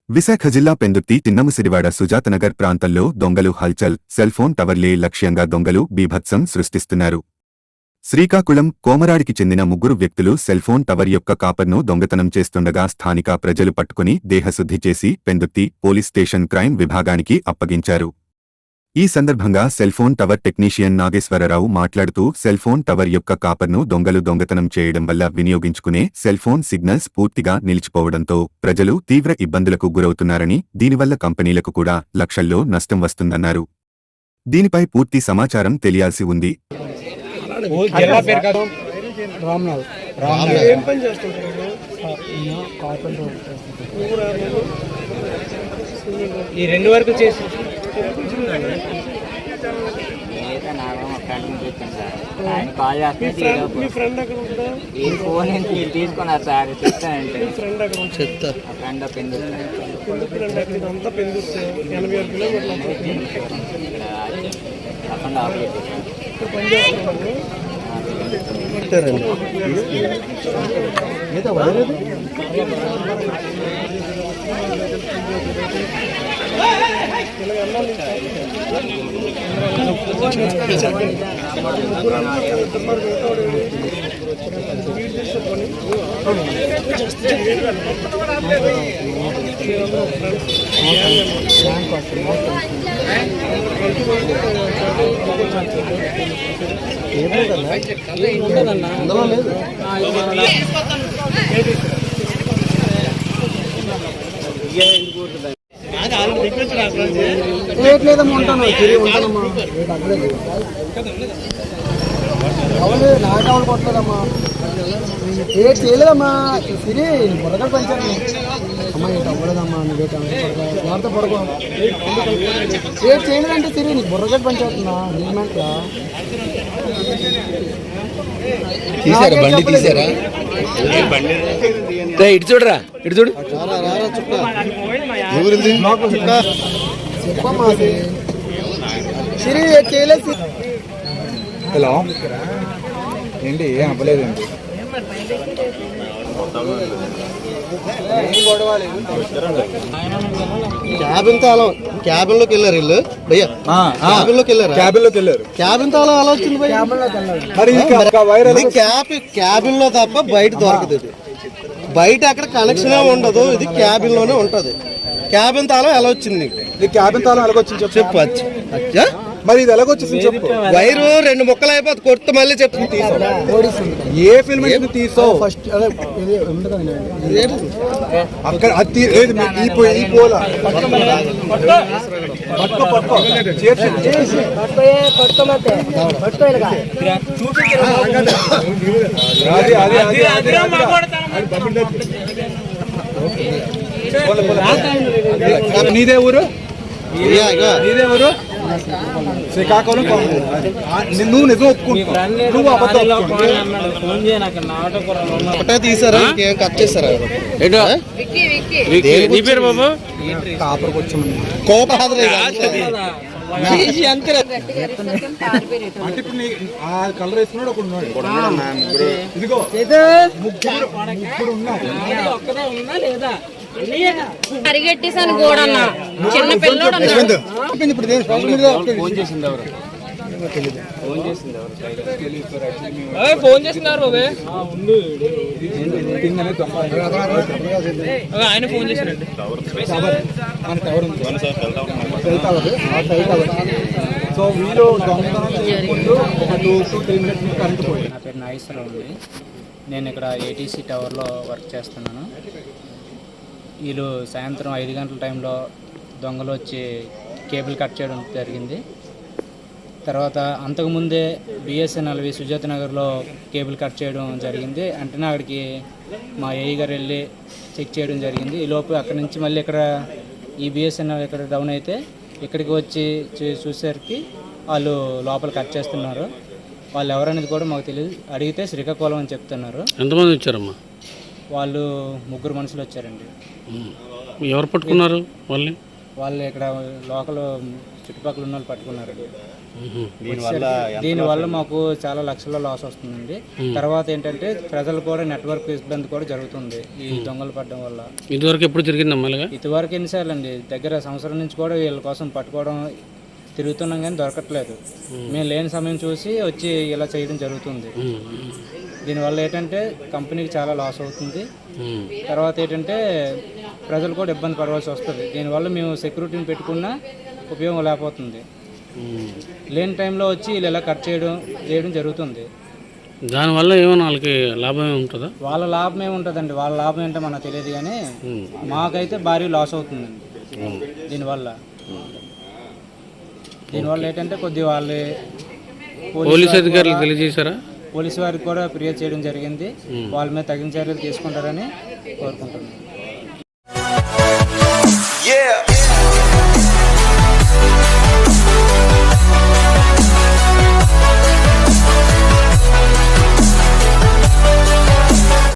విశాఖ జిల్లా పెందుర్తి తిన్నమసిరివాడ సుజాతనగర్ ప్రాంతంలో దొంగలు హల్చల్ సెల్ఫోన్ టవర్లే లక్ష్యంగా దొంగలు బీభత్సం సృష్టిస్తున్నారు. శ్రీకాకుళం కోమరాడికి చెందిన ముగ్గురు వ్యక్తులు సెల్ఫోన్ టవర్ యొక్క కాపర్ను దొంగతనం చేస్తుండగా స్థానిక ప్రజలు పట్టుకుని దేహశుద్ధి చేసి పెందుర్తి పోలీస్ స్టేషన్ క్రైమ్ విభాగానికి అప్పగించారు. ఈ సందర్భంగా సెల్ఫోన్ టవర్ టెక్నీషియన్ నాగేశ్వరరావు మాట్లాడుతూ సెల్ఫోన్ టవర్ యొక్క కాపర్ను దొంగలు దొంగతనం చేయడం వల్ల వినియోగించుకునే సెల్ఫోన్ సిగ్నల్స్ పూర్తిగా నిలిచిపోవడంతో ప్రజలు తీవ్ర ఇబ్బందులకు గురవుతున్నారని, దీనివల్ల కంపెనీలకు కూడా లక్షల్లో నష్టం వస్తుందన్నారు. దీనిపై పూర్తి సమాచారం తెలియాల్సి ఉంది. ఈ రెండు వరకు చేసి ఆయన కాల్ చేస్తే ఫోన్ మీరు తీసుకున్నారు సార్ చెప్తానంటే ఫ్రెండ్ తప్పకుండా ఆపలేదు. లేదమ్మా ఉంటాను ఉంటానమ్మా నాటవాళ్ళు కొట్టలేదమ్మా ఏడ్ చేయలేదమ్మా సిరి బుర్రగలు పంచాను అమ్మా ఏంటి అవ్వలేదమ్మా నువ్వేట పడుకో ఏడ్ చేయలేదంటే సిరి నీకు బుర్రగలు పంచేస్తున్నా నిజమేట్లా తీసారా బండి తీసారా ఇటు చూడరా ఇటు చూడు చెప్పమ్మా సిరి ఏడ్ చేయలేదు. హలో ఏంటి ఏం అవ్వలేదండి. క్యాబిన్ లోకి వెళ్ళారు వీళ్ళు భయ్యా, క్యాబిన్ తాళం అలా వచ్చింది క్యాబిన్ లో తప్ప బయట దొరకదు. బయట అక్కడ కనెక్షన్ ఉండదు, ఇది క్యాబిన్ లోనే ఉంటది. క్యాబిన్ తాళం ఎలా వచ్చింది? క్యాబిన్ తాళం ఎలాగొచ్చింది చెప్పు. అచ్చా మరి ఇది ఎలాగొచ్చింది చెప్పు. వైరు 2 ముక్కలు అయిపోతే కొత్త మళ్ళీ చెప్పు. ఏ ఫిల్మ్ తీసావు ఫస్ట్ అక్కడ ఈ పోలా నీదే ఊరు శ్రీకాకుళం. నువ్వు నిజం ఒప్పుకుంటున్నావు, ఒకటే తీసారా ఇంకేం కట్ చేస్తారా? కాపర్కి వచ్చామని కలర్ వేసుకున్నాడు ఒకడు. ఇదిగో పరిగెట్టేసాను కూడా చిన్న పిల్లడు ఫోన్ చేస్తున్నారు ఆయన ఫోన్ చేసినండి. సో వీళ్ళు ఒక 2 to 3 minutes కరెంట్ పోయింది. నా పేరు నాగేశ్వరరావు అండి. నేను ఇక్కడ ఏటీసీ టవర్లో వర్క్ చేస్తున్నాను. వీళ్ళు సాయంత్రం 5 గంటల టైంలో దొంగలు వచ్చి కేబుల్ కట్ చేయడం జరిగింది. తర్వాత అంతకుముందే బిఎస్ఎన్ఎల్వి సుజాత నగర్లో కేబుల్ కట్ చేయడం జరిగింది. వెంటనే అక్కడికి మా ఏఈ గారు వెళ్ళి చెక్ చేయడం జరిగింది. ఈ లోపు అక్కడి నుంచి మళ్ళీ ఇక్కడ ఈ బిఎస్ఎన్ఎల్ ఇక్కడ డౌన్ అయితే ఇక్కడికి వచ్చి చూసేసరికి వాళ్ళు లోపల కట్ చేస్తున్నారు. వాళ్ళు ఎవరనేది కూడా మాకు తెలియదు. అడిగితే శ్రీకాకుళం అని చెప్తున్నారు. ఎంతమంది వచ్చారమ్మా? వాళ్ళు 3 మనుషులు వచ్చారండి. ఎవరు పట్టుకున్నారు? వాళ్ళు ఇక్కడ లోకల్ చుట్టుపక్కల ఉన్న వాళ్ళు పట్టుకున్నారండి. దీనివల్ల మాకు చాలా లక్షల లాస్ వస్తుందండి. తర్వాత ఏంటంటే ప్రజలు కూడా నెట్వర్క్ ఇబ్బంది కూడా జరుగుతుంది ఈ దొంగలు పడడం వల్ల. ఇదివరకు ఎప్పుడు జరిగింది అమ్మాయిగా? ఇదివరకు ఎన్నిసార్లు అండి, దగ్గర సంవత్సరం నుంచి కూడా వీళ్ళ కోసం పట్టుకోవడం తిరుగుతున్నాం కానీ దొరకట్లేదు. మేము లేని సమయం చూసి వచ్చి ఇలా చేయడం జరుగుతుంది. దీనివల్ల ఏంటంటే కంపెనీకి చాలా లాస్ అవుతుంది. తర్వాత ఏంటంటే ప్రజలు కూడా ఇబ్బంది పడవలసి వస్తుంది. దీనివల్ల మేము సెక్యూరిటీని పెట్టుకున్నా ఉపయోగం లేకపోతుంది. లేని టైంలో వచ్చి వీళ్ళు ఇలా కట్ చేయడం జరుగుతుంది. దానివల్ల ఏమైనా వాళ్ళకి లాభం ఉంటుందా? వాళ్ళ లాభం ఏముంటుందండి, వాళ్ళ లాభం ఏంటో మనకు తెలియదు కానీ మాకైతే భారీ లాస్ అవుతుందండి దీనివల్ల. ఏంటంటే కొద్దిగా వాళ్ళు పోలీస్ అధికారులు తెలియజేశారా? పోలీసు వారికి కూడా ఫిర్యాదు చేయడం జరిగింది. వాళ్ళ మీద తగిన చర్యలు తీసుకుంటారని కోరుకుంటున్నాను.